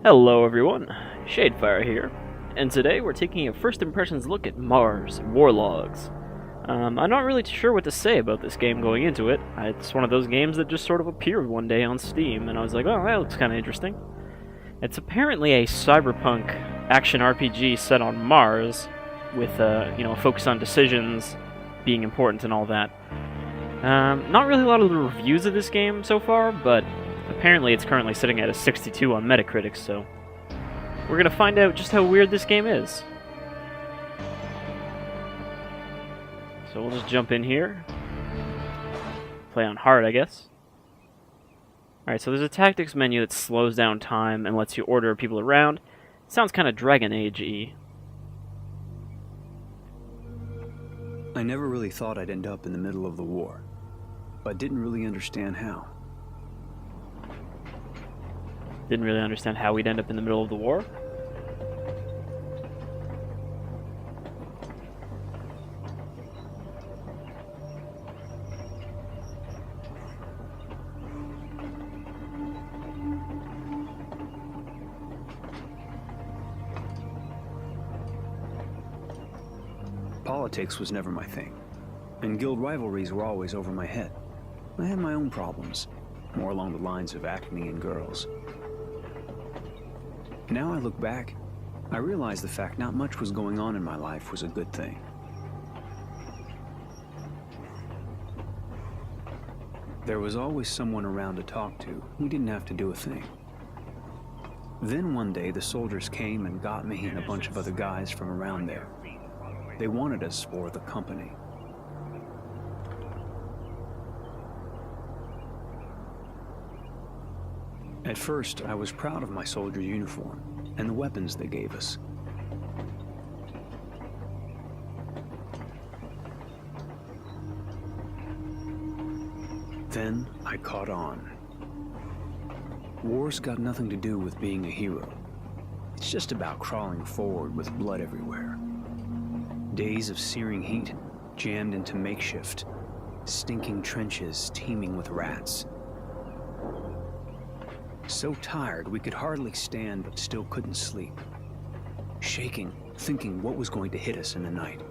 Hello everyone, Shadefire here, and today we're taking a first impressions look at Mars War Logs. I'm not really sure what to say about this game going into it. It's one of those games that just sort of appeared one day on Steam, and I was like, oh, that looks kind of interesting. It's apparently a cyberpunk action RPG set on Mars, with a focus on decisions being important and all that. Not really a lot of the reviews of this game so far, but apparently it's currently sitting at a 62 on Metacritic, so we're gonna find out just how weird this game is. So we'll just jump in here. Play on hard, I guess. Alright, so there's a tactics menu that slows down time and lets you order people around. It sounds kind of Dragon Age-y. I never really thought I'd end up in the middle of the war, but didn't really understand how. Didn't really understand how we'd end up in the middle of the war. Politics was never my thing, and guild rivalries were always over my head. I had my own problems, more along the lines of acne and girls. Now I look back, I realize the fact not much was going on in my life was a good thing. There was always someone around to talk to. We didn't have to do a thing. Then one day the soldiers came and got me and a bunch of other guys from around there. They wanted us for the company. At first, I was proud of my soldier uniform and the weapons they gave us. Then I caught on. War's got nothing to do with being a hero. It's just about crawling forward with blood everywhere. Days of searing heat, jammed into makeshift, stinking trenches teeming with rats. So tired we could hardly stand but still couldn't sleep. Shaking, thinking what was going to hit us in the night.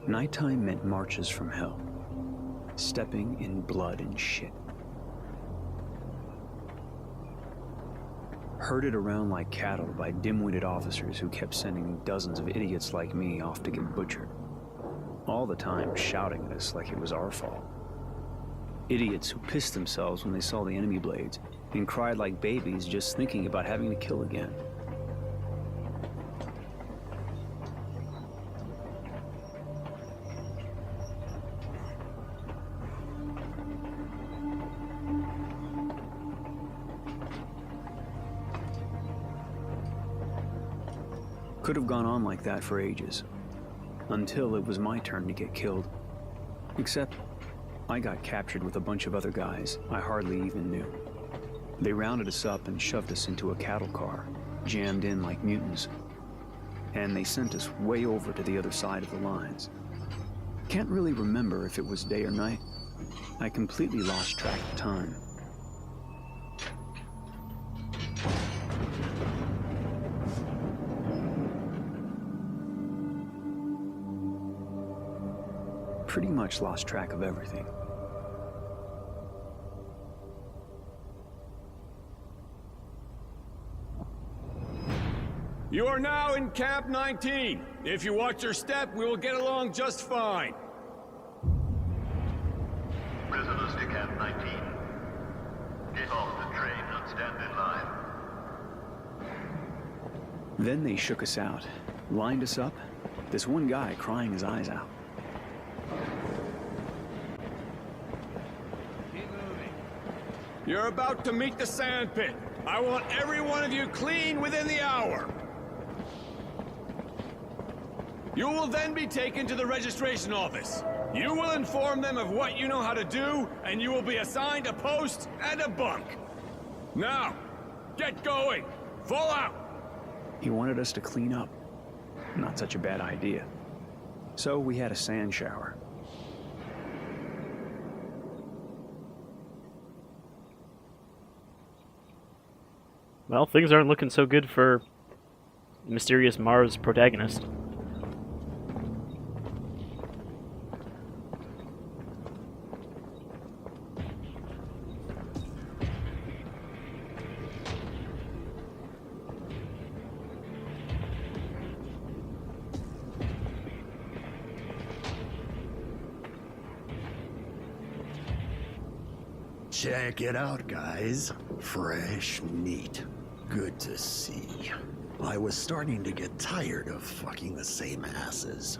Nighttime meant marches from hell. Stepping in blood and shit. Herded around like cattle by dim-witted officers who kept sending dozens of idiots like me off to get butchered. All the time shouting at us like it was our fault. Idiots who pissed themselves when they saw the enemy blades and cried like babies just thinking about having to kill again. Could have gone on like that for ages, until it was my turn to get killed. Except, I got captured with a bunch of other guys I hardly even knew. They rounded us up and shoved us into a cattle car, jammed in like mutants. And they sent us way over to the other side of the lines. Can't really remember if it was day or night. I completely lost track of time. Pretty much lost track of everything. You are now in Camp 19. If you watch your step, we will get along just fine. Prisoners to Camp 19. Get off the train and stand in line. Then they shook us out, lined us up, this one guy crying his eyes out. You're about to meet the sand pit. I want every one of you clean within the hour. You will then be taken to the registration office. You will inform them of what you know how to do, and you will be assigned a post and a bunk. Now, get going. Fall out. He wanted us to clean up. Not such a bad idea. So we had a sand shower. Well, things aren't looking so good for mysterious Mars protagonist. Check it out, guys. Fresh meat. Good to see. I was starting to get tired of fucking the same asses.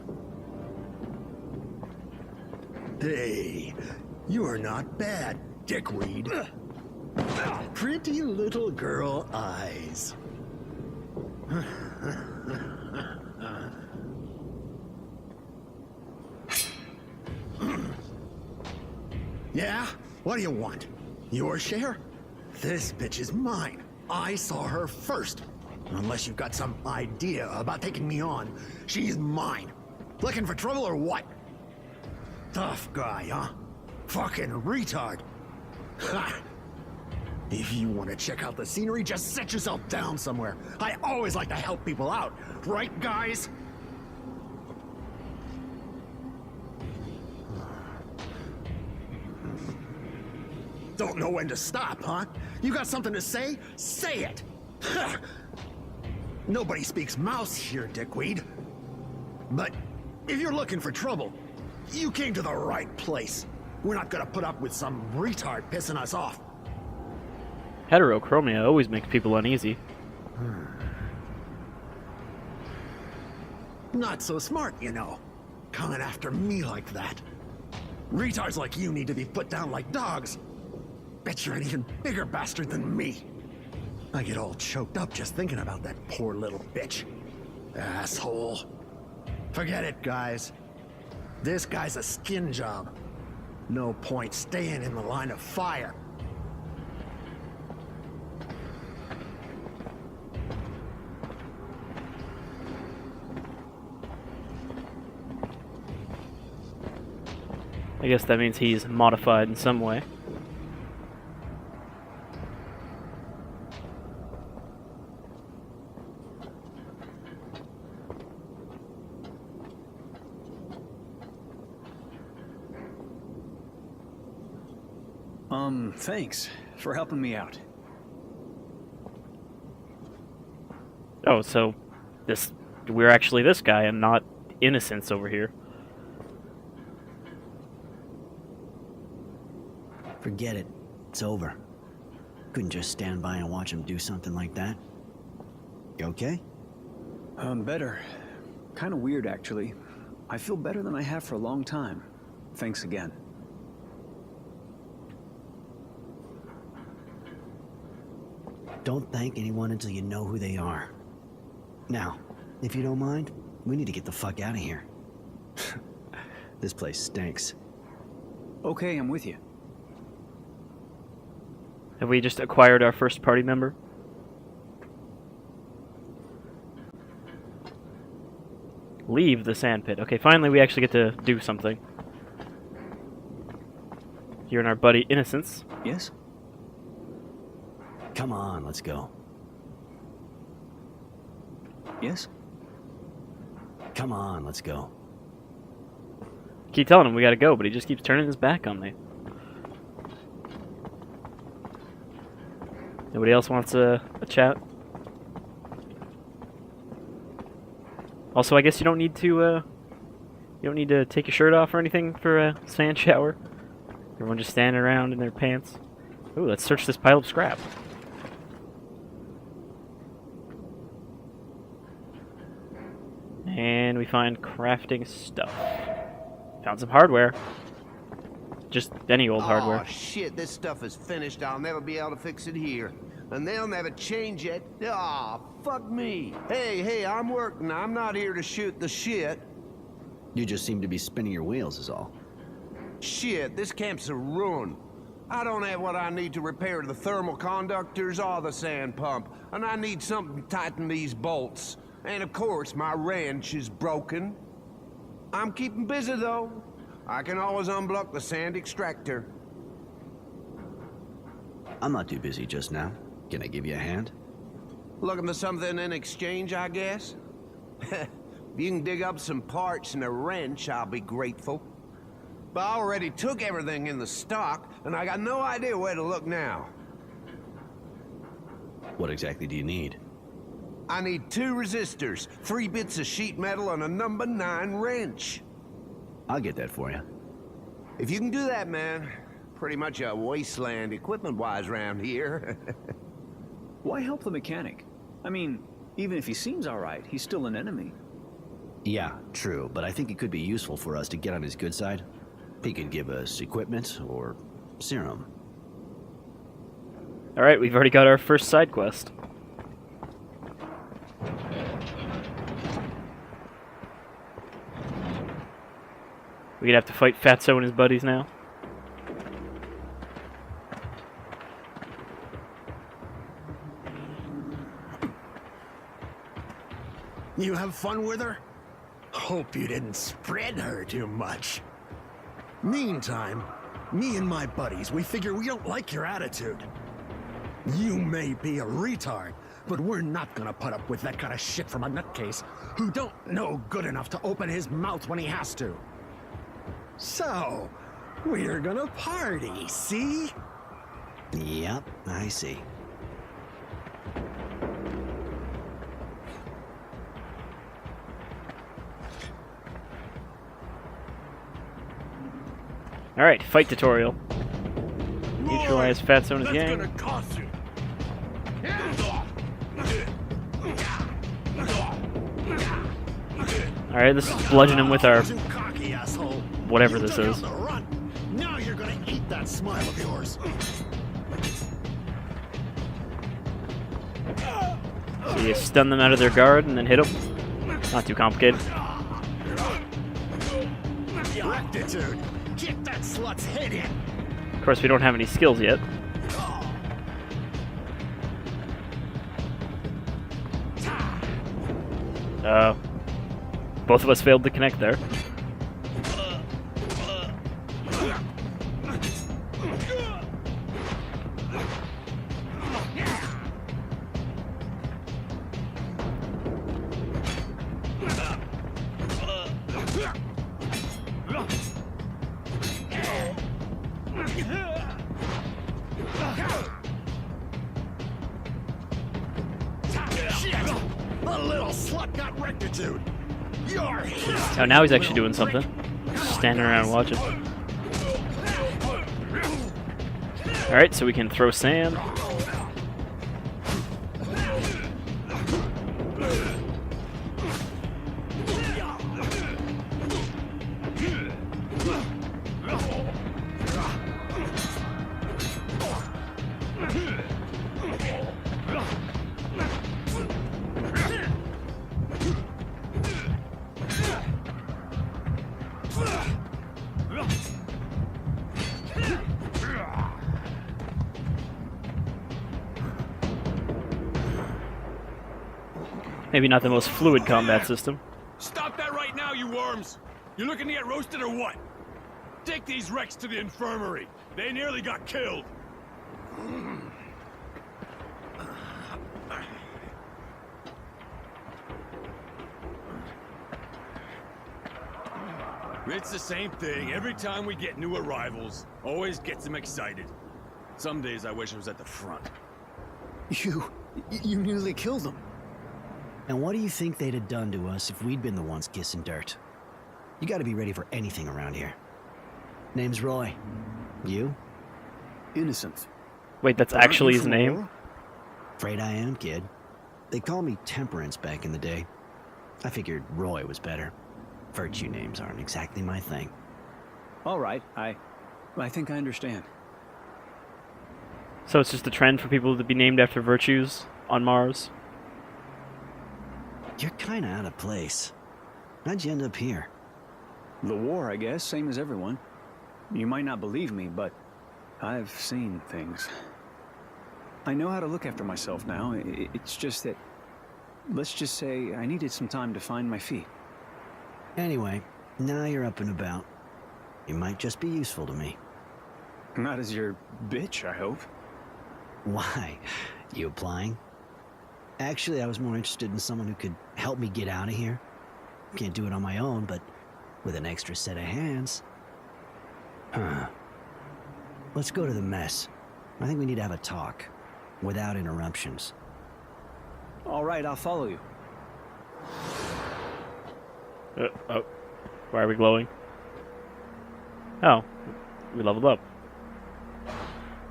Hey, you're not bad, dickweed. Pretty little girl eyes. Yeah? What do you want? Your share? This bitch is mine. I saw her first. Unless you've got some idea about taking me on, she's mine. Looking for trouble or what? Tough guy, huh? Fucking retard. Ha! If you want to check out the scenery, just sit yourself down somewhere. I always like to help people out. Right, guys? Don't know when to stop, huh? You got something to say? Say it! Nobody speaks mouse here, dickweed. But if you're looking for trouble, you came to the right place. We're not gonna put up with some retard pissing us off. Heterochromia always makes people uneasy. Not so smart, you know. Coming after me like that. Retards like you need to be put down like dogs. Bet you're an even bigger bastard than me. I get all choked up just thinking about that poor little bitch. Asshole. Forget it, guys. This guy's a skin job. No point staying in the line of fire. I guess that means he's modified in some way. Thanks for helping me out. Oh, so we're actually this guy and not Innocence over here. Forget it. It's over. Couldn't just stand by and watch him do something like that. You okay? Better. Kind of weird, actually. I feel better than I have for a long time. Thanks again. Don't thank anyone until you know who they are. Now, if you don't mind, we need to get the fuck out of here. This place stinks. Okay, I'm with you. Have we just acquired our first party member? Leave the sandpit. Okay, finally we actually get to do something. You and our buddy Innocence. Yes? Come on, let's go. Yes? Come on, let's go. Keep telling him we gotta go, but he just keeps turning his back on me. Nobody else wants a chat? Also, I guess you don't need to take your shirt off or anything for a sand shower. Everyone just standing around in their pants. Ooh, let's search this pile of scrap. And we find crafting stuff. Found some hardware. Just any old hardware. Oh shit, this stuff is finished. I'll never be able to fix it here. And they'll never change it. Ah, fuck me. Hey, I'm working. I'm not here to shoot the shit. You just seem to be spinning your wheels is all. Shit, this camp's a ruin. I don't have what I need to repair the thermal conductors or the sand pump. And I need something to tighten these bolts. And of course, my wrench is broken. I'm keeping busy though. I can always unblock the sand extractor. I'm not too busy just now. Can I give you a hand? Looking for something in exchange, I guess? If you can dig up some parts and a wrench, I'll be grateful. But I already took everything in the stock, and I got no idea where to look now. What exactly do you need? I need 2 resistors, 3 bits of sheet metal, and a number 9 wrench. I'll get that for you. If you can do that, man, pretty much a wasteland equipment-wise around here. Why help the mechanic? I mean, even if he seems alright, he's still an enemy. Yeah, true, but I think it could be useful for us to get on his good side. He could give us equipment or serum. Alright, we've already got our first side quest. We're gonna have to fight Fatso and his buddies now. You have fun with her? Hope you didn't spread her too much. Meantime, me and my buddies, we figure we don't like your attitude. You may be a retard, but we're not gonna put up with that kind of shit from a nutcase who don't know good enough to open his mouth when he has to. So, we're gonna party, see? Yep, I see. Alright, fight tutorial. Neutralize Fatso and his gang. That's gonna cost you. Alright, this is bludgeon him with our Too cocky, asshole. whatever You this took it is. on the run. Now you're gonna eat that smile of yours. So you stun them out of their guard and then hit them. Not too complicated. Rectitude. Kick that slut's head in. Of course, we don't have any skills yet. Both of us failed to connect there. The little slut got rectitude. You're Oh, now he's actually doing something. Standing around watching. Alright, so we can throw sand. Maybe not the most fluid combat system. Stop that right now, you worms! You looking to get roasted or what? Take these wrecks to the infirmary. They nearly got killed. It's the same thing. Every time we get new arrivals, always gets them excited. Some days I wish I was at the front. You nearly killed him. And what do you think they'd have done to us if we'd been the ones kissing dirt? You gotta be ready for anything around here. Name's Roy. You? Innocence. Wait, that's actually his name? Afraid I am, kid. They called me Temperance back in the day. I figured Roy was better. Virtue names aren't exactly my thing. All right, I think I understand. So it's just a trend for people to be named after virtues on Mars? You're kinda out of place. How'd you end up here? The war, I guess, same as everyone. You might not believe me, but I've seen things. I know how to look after myself now. It's just that, let's just say I needed some time to find my feet. Anyway, now you're up and about. You might just be useful to me. Not as your bitch, I hope. Why? You applying? Actually, I was more interested in someone who could help me get out of here. Can't do it on my own, but with an extra set of hands. Huh. Let's go to the mess. I think we need to have a talk, without interruptions. All right, I'll follow you. Oh. Why are we glowing? Oh. We leveled up.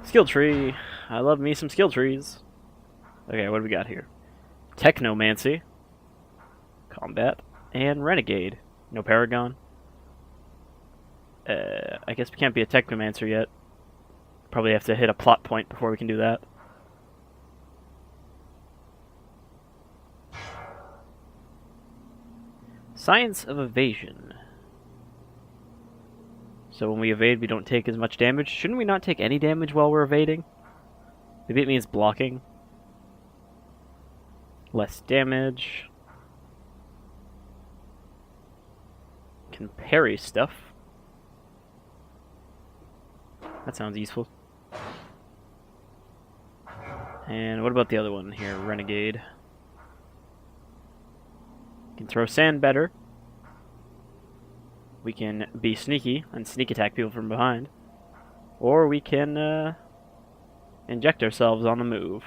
Skill tree. I love me some skill trees. Okay, what do we got here? Technomancy. Combat. And Renegade. No Paragon. I guess we can't be a Technomancer yet. Probably have to hit a plot point before we can do that. Science of Evasion. So when we evade, we don't take as much damage. Shouldn't we not take any damage while we're evading? Maybe it means blocking. Less damage. Can parry stuff. That sounds useful. And what about the other one here? Renegade. Can throw sand better. We can be sneaky and sneak attack people from behind. Or we can inject ourselves on the move.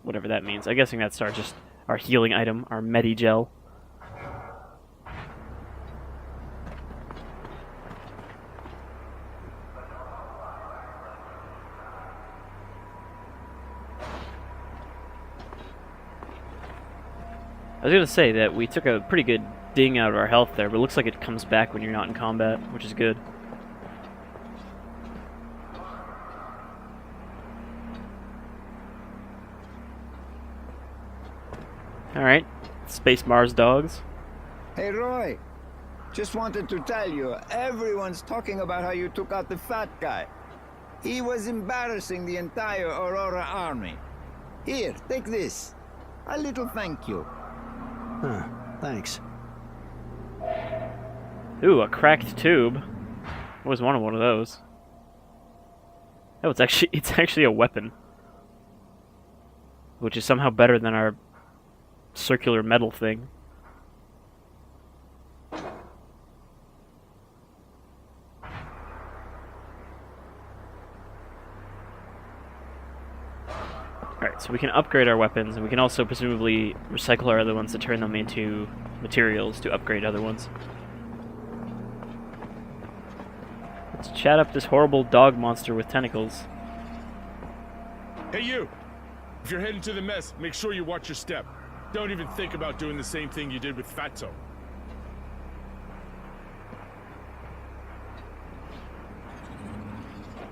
Whatever that means. I'm guessing that's our healing item, our Medi-Gel. I was going to say that we took a pretty good ding out of our health there, but it looks like it comes back when you're not in combat, which is good. Alright, Space Mars dogs. Hey Roy, just wanted to tell you, everyone's talking about how you took out the fat guy. He was embarrassing the entire Aurora army. Here, take this. A little thank you. Huh, thanks. Ooh, a cracked tube. Always wanted one of those. Oh, it's actually a weapon. Which is somehow better than our circular metal thing. Alright, so we can upgrade our weapons, and we can also presumably recycle our other ones to turn them into materials to upgrade other ones. Let's chat up this horrible dog monster with tentacles. Hey, you! If you're heading to the mess, make sure you watch your step. Don't even think about doing the same thing you did with Fatso.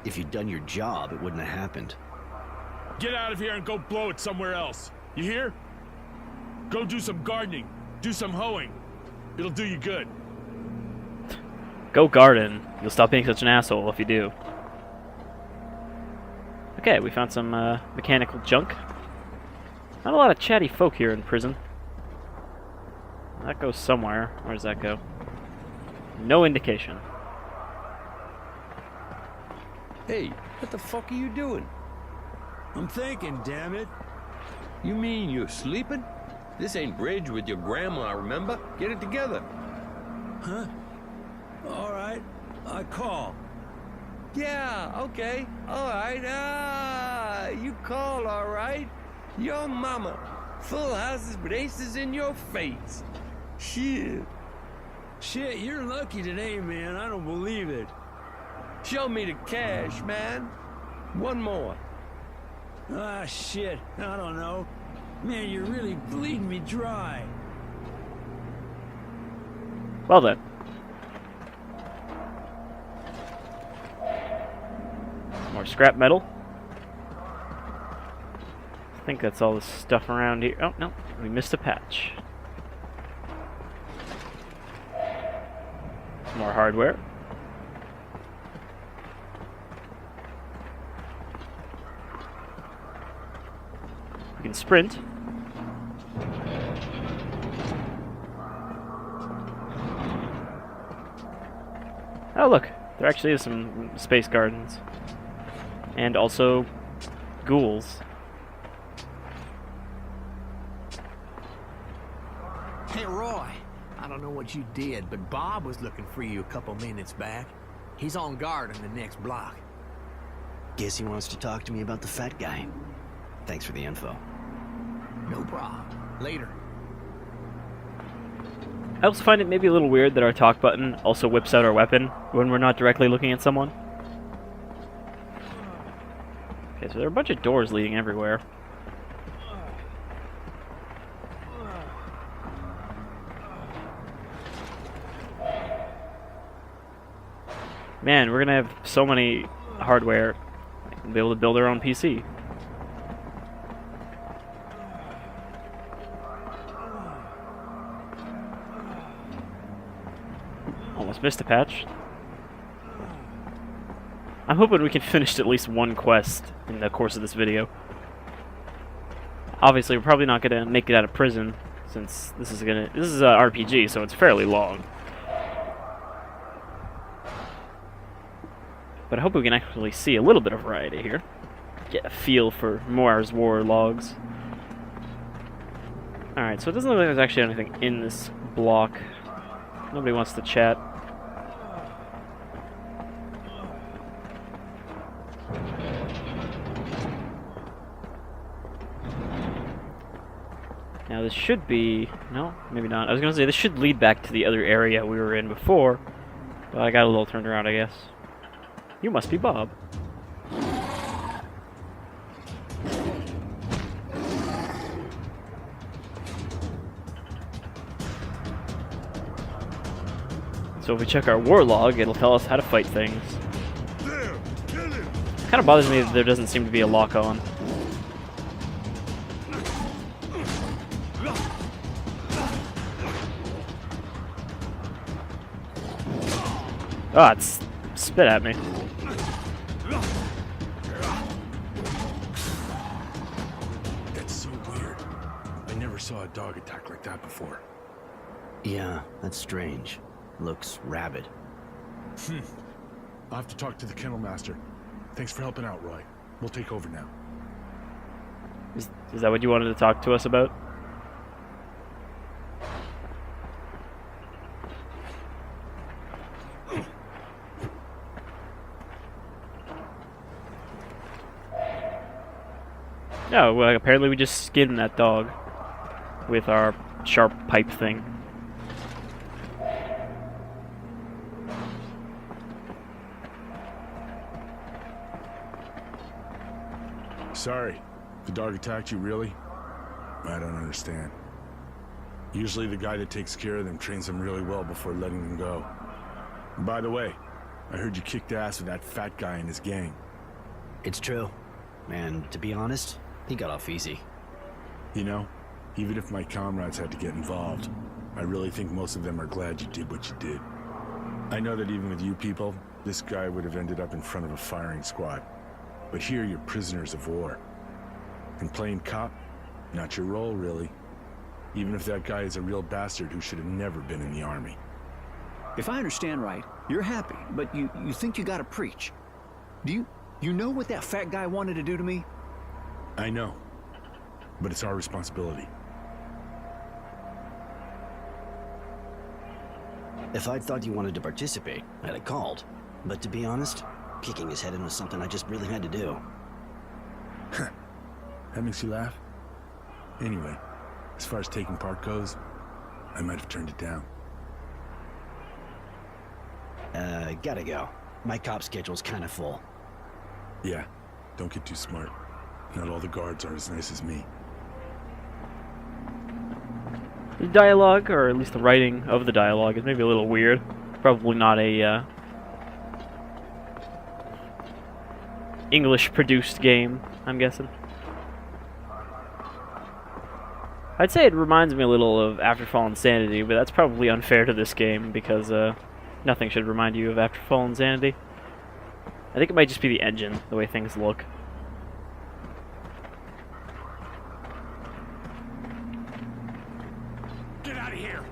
If you'd done your job, it wouldn't have happened. Get out of here and go blow it somewhere else. You hear? Go do some gardening. Do some hoeing. It'll do you good. Go garden. You'll stop being such an asshole if you do. Okay, we found some mechanical junk. Not a lot of chatty folk here in prison. That goes somewhere. Where does that go? No indication. Hey, what the fuck are you doing? I'm thinking, damn it. You mean you're sleeping? This ain't bridge with your grandma, remember? Get it together. Huh? All right, I call. Yeah, okay, all right. Ah, you call, all right. Your mama. Full houses with aces in your face. Shit. Shit, you're lucky today, man. I don't believe it. Show me the cash, man. One more. Ah, shit. I don't know. Man, you're really bleeding me dry. Well then. More scrap metal. I think that's all the stuff around here. Oh, no. We missed a patch. More hardware. We can sprint. Oh look, there actually is some space gardens. And also ghouls. Hey, Roy. I don't know what you did, but Bob was looking for you a couple minutes back. He's on guard in the next block. Guess he wants to talk to me about the fat guy. Thanks for the info. No problem. Later. I also find it maybe a little weird that our talk button also whips out our weapon when we're not directly looking at someone. Okay, so there are a bunch of doors leading everywhere. Man, we're gonna have so many hardware. We'll be able to build our own PC. Almost missed a patch. I'm hoping we can finish at least one quest in the course of this video. Obviously, we're probably not gonna make it out of prison since this is an RPG, so it's fairly long. But I hope we can actually see a little bit of variety here. Get a feel for Mars War logs. Alright, so it doesn't look like there's actually anything in this block. Nobody wants to chat. Now this should be... no, maybe not. I was going to say this should lead back to the other area we were in before. But I got a little turned around, I guess. You must be Bob. So if we check our war log, it'll tell us how to fight things. Kind of bothers me that there doesn't seem to be a lock on. Ah, it's spit at me. That's so weird. I never saw a dog attack like that before. Yeah, that's strange. Looks rabid. I'll have to talk to the kennel master. Thanks for helping out, Roy. We'll take over now. Is that what you wanted to talk to us about? No, well, apparently we just skinned that dog with our sharp pipe thing. Sorry. The dog attacked you, really? I don't understand. Usually the guy that takes care of them trains them really well before letting them go. And by the way, I heard you kicked ass with that fat guy and his gang. It's true. And to be honest, he got off easy. You know, even if my comrades had to get involved, I really think most of them are glad you did what you did. I know that even with you people, this guy would have ended up in front of a firing squad. But here you're prisoners of war. And playing cop, not your role, really. Even if that guy is a real bastard who should have never been in the army. If I understand right, you're happy, but you think you gotta preach. Do you know what that fat guy wanted to do to me? I know. But it's our responsibility. If I'd thought you wanted to participate, I'd have called. But to be honest, kicking his head in was something I just really had to do. That makes you laugh? Anyway, as far as taking part goes, I might have turned it down. Gotta go. My cop schedule's kinda full. Yeah, don't get too smart. Not all the guards are as nice as me. The dialogue, or at least the writing of the dialogue, is maybe a little weird. Probably not a English-produced game, I'm guessing. I'd say it reminds me a little of Afterfall Insanity, but that's probably unfair to this game because nothing should remind you of Afterfall Insanity. I think it might just be the engine, the way things look. Get out of here!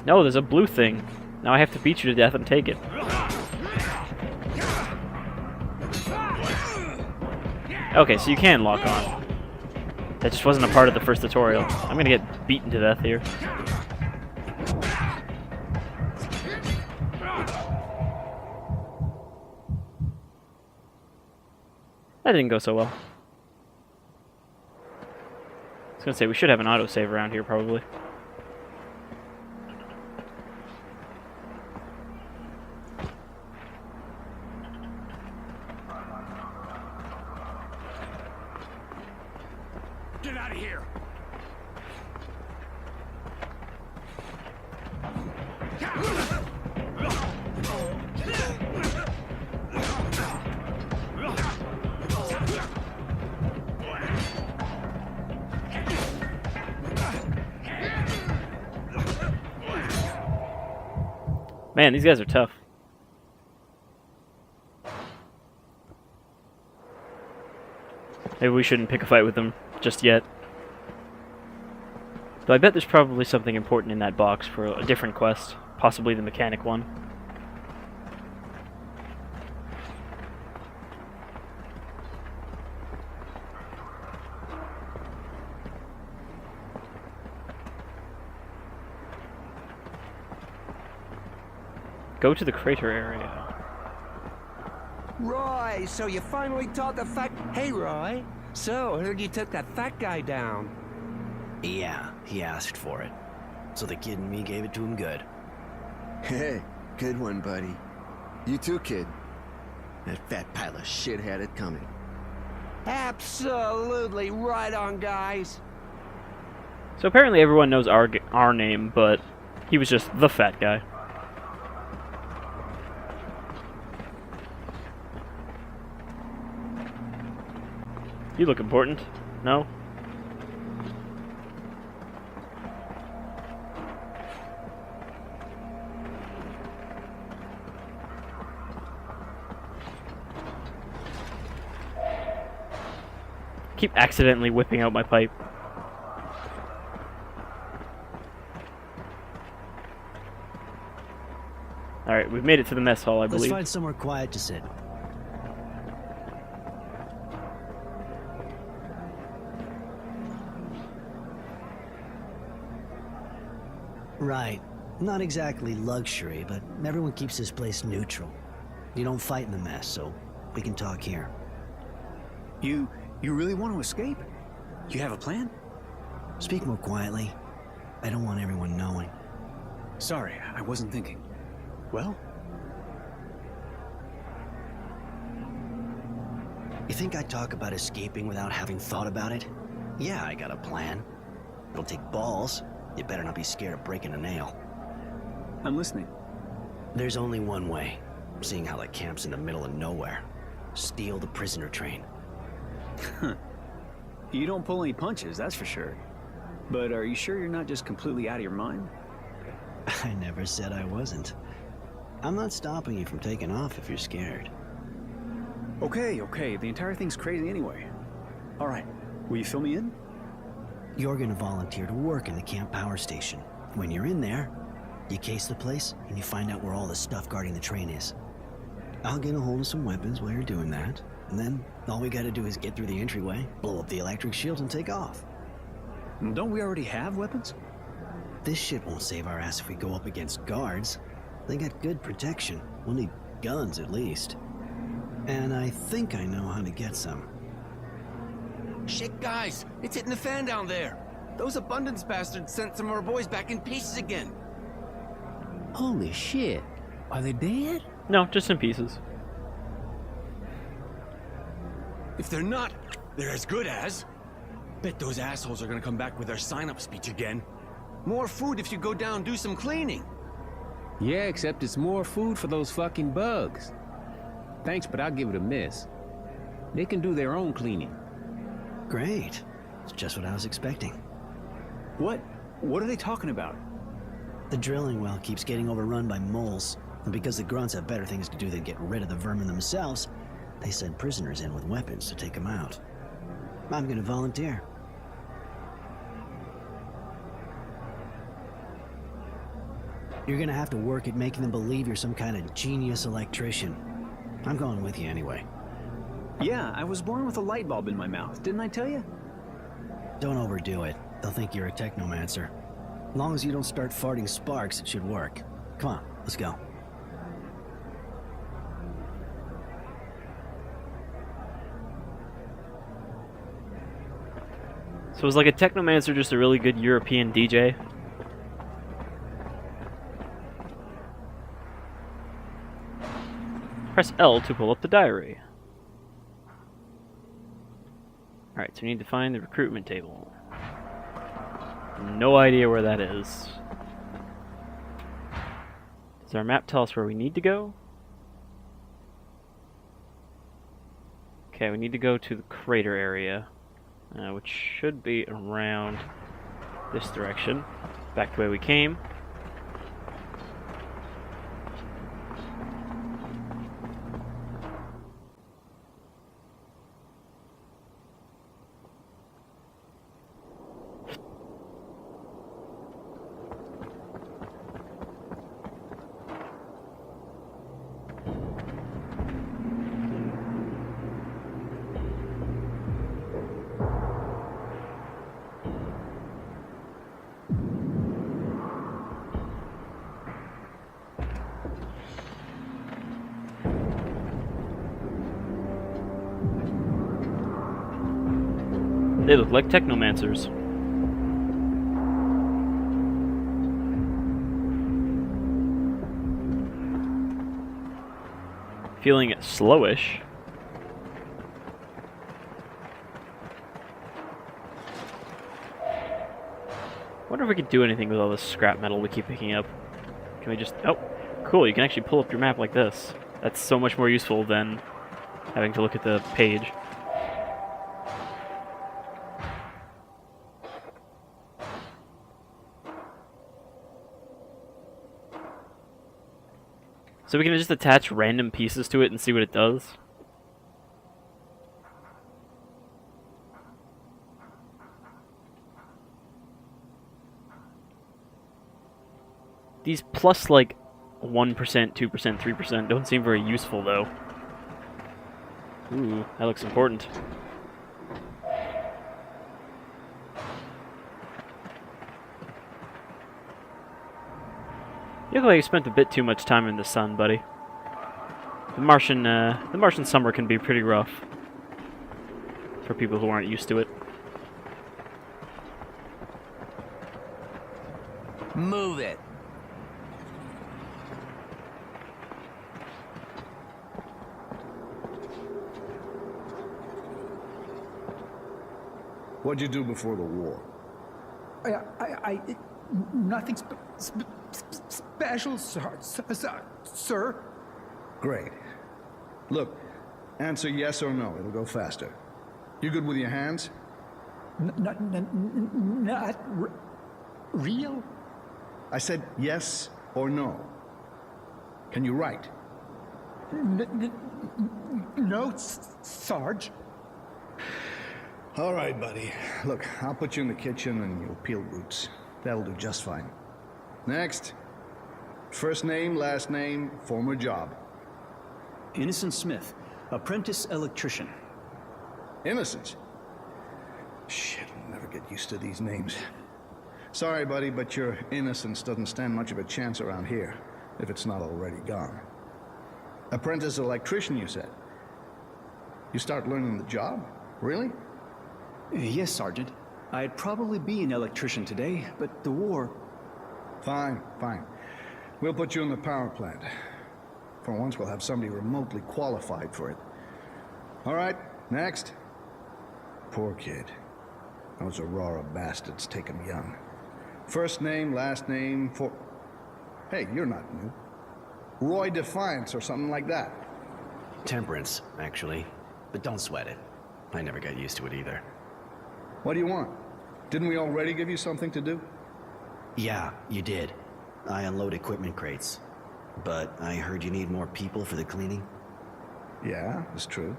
No, there's a blue thing. Now I have to beat you to death and take it. Okay, so you can lock on. That just wasn't a part of the first tutorial. I'm gonna get beaten to death here. That didn't go so well. I was gonna say, we should have an autosave around here, probably. Get out of here! Man, these guys are tough. Maybe we shouldn't pick a fight with them just yet. Though I bet there's probably something important in that box for a different quest, possibly the mechanic one. Go to the crater area. Roy, so you finally taught the fat... Hey, Roy. So, I heard you took that fat guy down. Yeah, he asked for it. So the kid and me gave it to him good. Hey, good one, buddy. You too, kid. That fat pile of shit had it coming. Absolutely right on, guys. So apparently everyone knows our name, but he was just the fat guy. You look important. No? Keep accidentally whipping out my pipe. Alright, we've made it to the mess hall, I believe. Let's find somewhere quiet to sit. Right. Not exactly luxury, but everyone keeps this place neutral. You don't fight in the mess, so we can talk here. You really want to escape? You have a plan? Speak more quietly. I don't want everyone knowing. Sorry, I wasn't thinking. Well? You think I'd talk about escaping without having thought about it? Yeah, I got a plan. It'll take balls. You better not be scared of breaking a nail. I'm listening. There's only one way, seeing how the camp's in the middle of nowhere. Steal the prisoner train. You don't pull any punches, that's for sure. But are you sure you're not just completely out of your mind? I never said I wasn't. I'm not stopping you from taking off if you're scared. Okay, the entire thing's crazy anyway. Alright, will you fill me in? You're gonna volunteer to work in the camp power station. When you're in there, you case the place and you find out where all the stuff guarding the train is. I'll get a hold of some weapons while you're doing that, and then all we gotta do is get through the entryway, blow up the electric shield, and take off. Don't we already have weapons? This shit won't save our ass if we go up against guards. They got good protection. We'll need guns at least. And I think I know how to get some. Shit, guys! It's hitting the fan down there! Those abundance bastards sent some of our boys back in pieces again! Holy shit. Are they dead? No, just in pieces. If they're not, they're as good as. Bet those assholes are gonna come back with their sign-up speech again. More food if you go down do some cleaning. Yeah, except it's more food for those fucking bugs. Thanks, but I'll give it a miss. They can do their own cleaning. Great. It's just what I was expecting. What are they talking about? The drilling well keeps getting overrun by moles, and because the grunts have better things to do than get rid of the vermin themselves, they send prisoners in with weapons to take them out. I'm gonna volunteer. You're gonna have to work at making them believe you're some kind of genius electrician. I'm going with you anyway. Yeah, I was born with a light bulb in my mouth, didn't I tell you? Don't overdo it. They'll think you're a technomancer. As long as you don't start farting sparks, it should work. Come on, let's go. So was like a Technomancer just a really good European DJ? Press L to pull up the diary. Alright, so we need to find the recruitment table. No idea where that is. Does our map tell us where we need to go? Okay, we need to go to the crater area, which should be around this direction. Back the way we came. They look like Technomancers. Feeling it slowish. Wonder if we could do anything with all this scrap metal we keep picking up. Can we just... Oh, cool, you can actually pull up your map like this. That's so much more useful than having to look at the page. So we can just attach random pieces to it and see what it does. These plus like 1%, 2%, 3% don't seem very useful though. Ooh, that looks important. You look like you spent a bit too much time in the sun, buddy. The Martian summer can be pretty rough for people who aren't used to it. Move it. What'd you do before the war? Nothing special, sir. Great. Look, answer yes or no. It'll go faster. You good with your hands? Not real? I said yes or no. Can you write? No, Sarge. All right, buddy. Look, I'll put you in the kitchen and you'll peel roots. That'll do just fine. Next. First name, last name, former job. Innocence Smith, apprentice electrician. Innocence? Shit, I'll never get used to these names. Sorry, buddy, but your innocence doesn't stand much of a chance around here, if it's not already gone. Apprentice electrician, you said? You start learning the job? Really? Yes, Sergeant. I'd probably be an electrician today, but the war... Fine, fine. We'll put you in the power plant. For once, we'll have somebody remotely qualified for it. All right, next. Poor kid. Those Aurora bastards take him young. First name, last name, for... Hey, you're not new. Roy Defiance or something like that. Temperance, actually. But don't sweat it. I never got used to it either. What do you want? Didn't we already give you something to do? Yeah, you did. I unload equipment crates. But I heard you need more people for the cleaning? Yeah, it's true.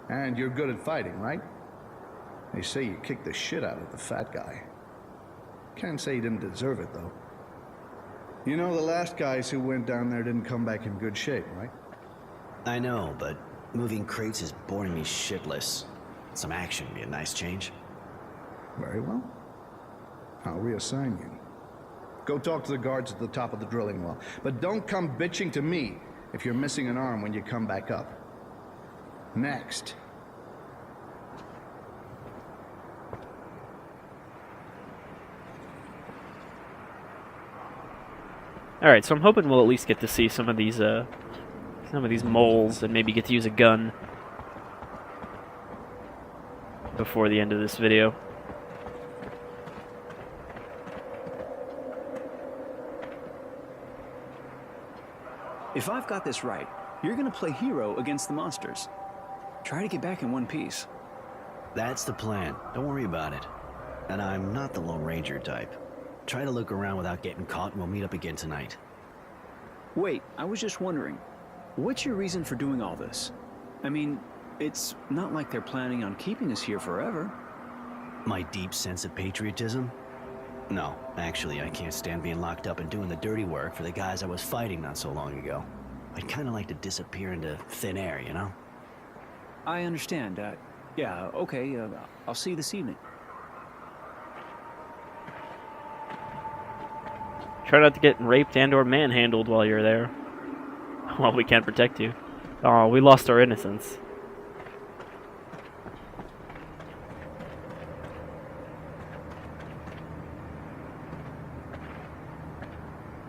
And you're good at fighting, right? They say you kicked the shit out of the fat guy. Can't say he didn't deserve it, though. You know, the last guys who went down there didn't come back in good shape, right? I know, but moving crates is boring me shitless. Some action would be a nice change. Very well. I'll reassign you. Go talk to the guards at the top of the drilling well. But don't come bitching to me if you're missing an arm when you come back up. Next. Alright, so I'm hoping we'll at least get to see some of these moles and maybe get to use a gun before the end of this video. If I've got this right, you're gonna play hero against the monsters. Try to get back in one piece. That's the plan. Don't worry about it. And I'm not the Lone Ranger type. Try to look around without getting caught and we'll meet up again tonight. Wait, I was just wondering, what's your reason for doing all this? I mean, it's not like they're planning on keeping us here forever. My deep sense of patriotism? No, actually, I can't stand being locked up and doing the dirty work for the guys I was fighting not so long ago. I'd kind of like to disappear into thin air, you know? I understand. Yeah, okay, I'll see you this evening. Try not to get raped and or manhandled while you're there. Well, we can't protect you. Oh, we lost our innocence.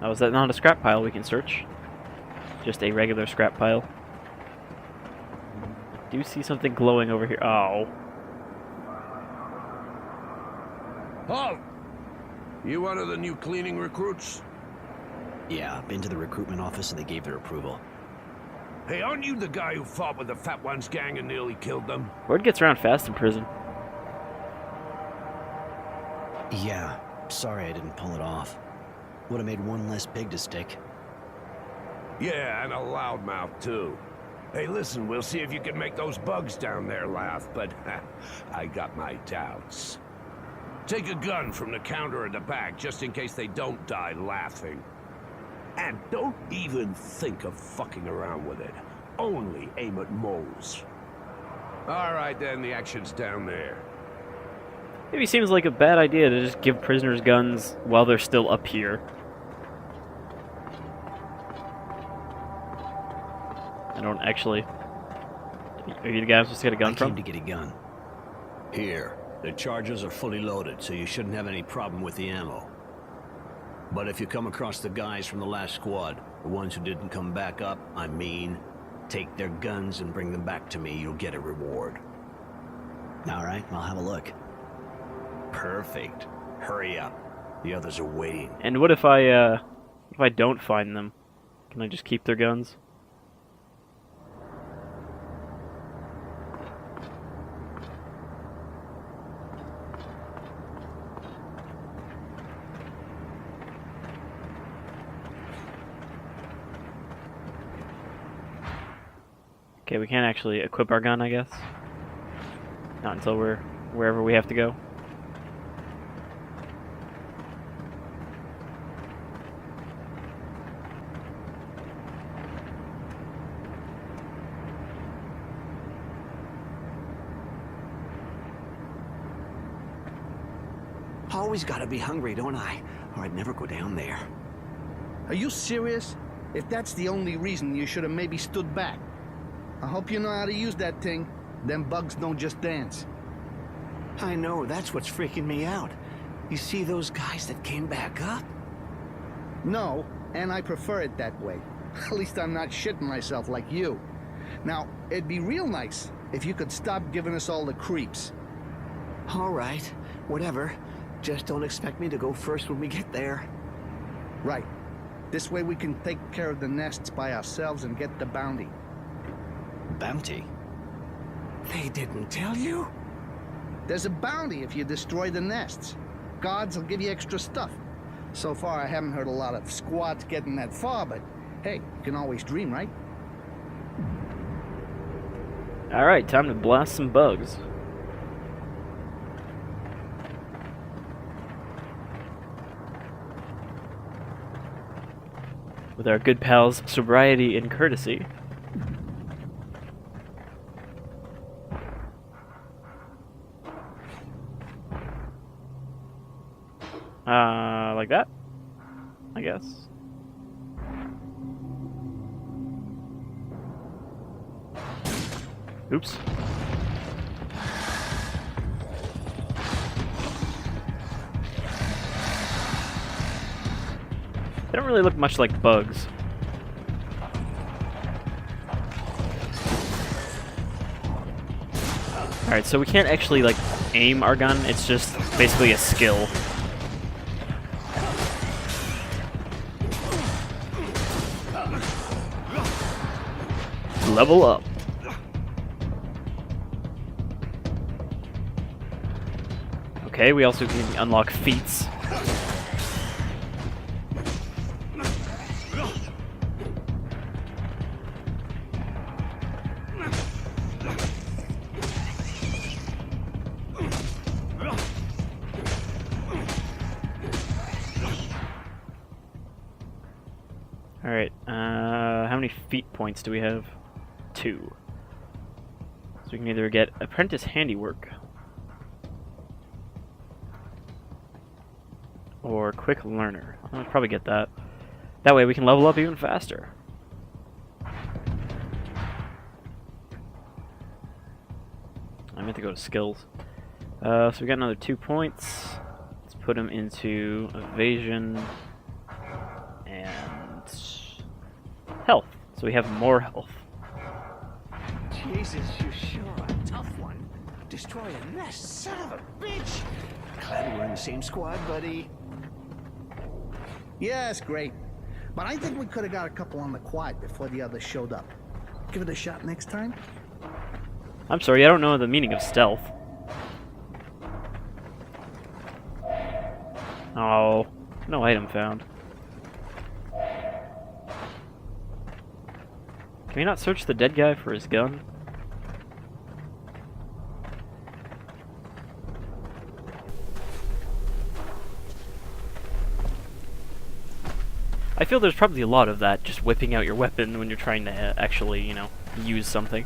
Oh, is that not a scrap pile we can search? Just a regular scrap pile. Do you see something glowing over here? Oh. Halt! You one of the new cleaning recruits? Yeah, been to the recruitment office and they gave their approval. Hey, aren't you the guy who fought with the Fat Ones gang and nearly killed them? Word gets around fast in prison. Yeah, sorry I didn't pull it off. Would have made one less pig to stick. Yeah, and a loudmouth too. Hey, listen, we'll see if you can make those bugs down there laugh, but I got my doubts. Take a gun from the counter at the back, just in case they don't die laughing. And don't even think of fucking around with it. Only aim at moles. All right, then, the action's down there. Maybe seems like a bad idea to just give prisoners guns while they're still up here. I don't actually... Are you the guy I'm supposed to get a gun from? I came to get a gun. Here. The charges are fully loaded, so you shouldn't have any problem with the ammo. But if you come across the guys from the last squad, the ones who didn't come back up, I mean, take their guns and bring them back to me, you'll get a reward. Alright, I'll have a look. Perfect. Hurry up. The others are waiting. And what if I don't find them? Can I just keep their guns? Okay, we can't actually equip our gun, I guess. Not until we're wherever we have to go. Always gotta be hungry, don't I? Or I'd never go down there. Are you serious? If that's the only reason, you should have maybe stood back. I hope you know how to use that thing. Them bugs don't just dance. I know, that's what's freaking me out. You see those guys that came back up? No, and I prefer it that way. At least I'm not shitting myself like you. Now, it'd be real nice if you could stop giving us all the creeps. All right, whatever. Just don't expect me to go first when we get there. Right. This way we can take care of the nests by ourselves and get the bounty. Bounty? They didn't tell you? There's a bounty if you destroy the nests. Guards will give you extra stuff. So far, I haven't heard a lot of squads getting that far, but hey, you can always dream, right? Alright, time to blast some bugs. With our good pals, Sobriety and Courtesy. Like that? I guess. Oops. They don't really look much like bugs. Alright, so we can't actually, like, aim our gun. It's just basically a skill. Level up. Okay, we also can unlock feats. Alright, how many feat points do we have? 2. So we can either get Apprentice Handiwork or Quick Learner. I'll probably get that. That way we can level up even faster. I meant to go to skills. So we got another 2 points. Let's put them into evasion and health. So we have more health. Jesus, you sure are a tough one. Destroy a nest, son of a bitch! Glad we're in the same squad, buddy. Yes, great. But I think we could have got a couple on the quad before the others showed up. Give it a shot next time. I'm sorry, I don't know the meaning of stealth. Oh, no item found. Can we not search the dead guy for his gun? I feel there's probably a lot of that, just whipping out your weapon when you're trying to actually, you know, use something.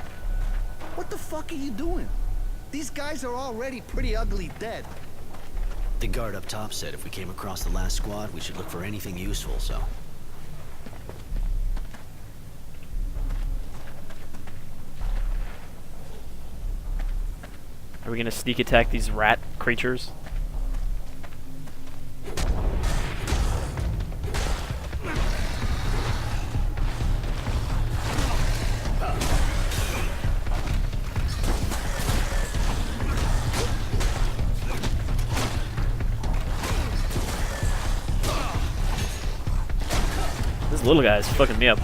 What the fuck are you doing? These guys are already pretty ugly dead. The guard up top said if we came across the last squad, we should look for anything useful, so... Are we gonna sneak attack these rat creatures? This little guy is fucking me up.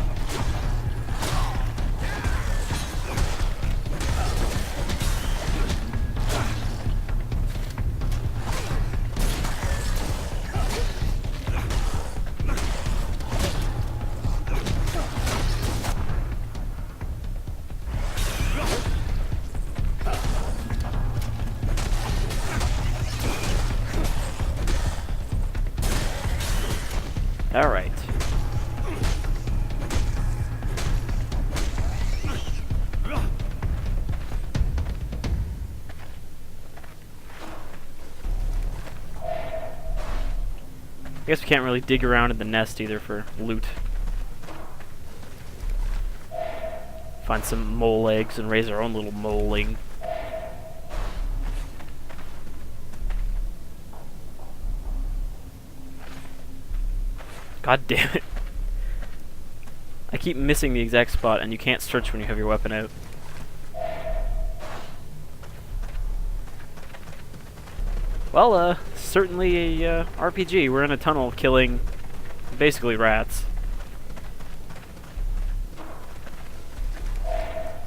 All right. I guess we can't really dig around in the nest either for loot. Find some mole eggs and raise our own little moling. God damn it. I keep missing the exact spot, and you can't search when you have your weapon out. Well, certainly a RPG. We're in a tunnel killing basically rats.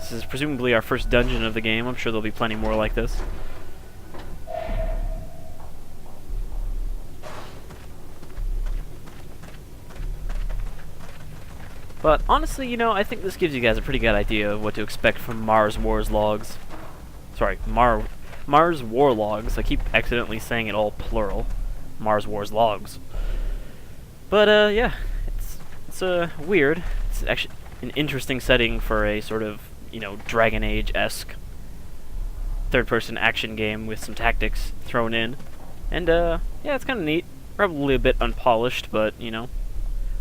This is presumably our first dungeon of the game. I'm sure there'll be plenty more like this. But honestly, you know, I think this gives you guys a pretty good idea of what to expect from Mars Wars logs. Sorry, Mars War logs. I keep accidentally saying it all plural. Mars Wars logs. But yeah, it's weird. It's actually an interesting setting for a sort of, you know, Dragon Age-esque third-person action game with some tactics thrown in. And yeah, it's kind of neat. Probably a bit unpolished, but you know,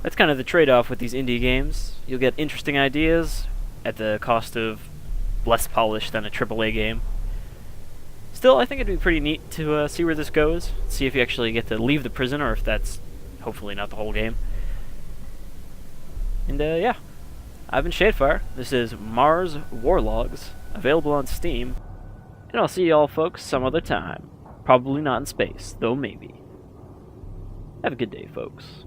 that's kind of the trade-off with these indie games. You'll get interesting ideas at the cost of less polish than a AAA game. Still, I think it'd be pretty neat to see where this goes. See if you actually get to leave the prison, or if that's hopefully not the whole game. And yeah, I've been Shadefire. This is Mars War Logs, available on Steam. And I'll see y'all folks some other time. Probably not in space, though maybe. Have a good day, folks.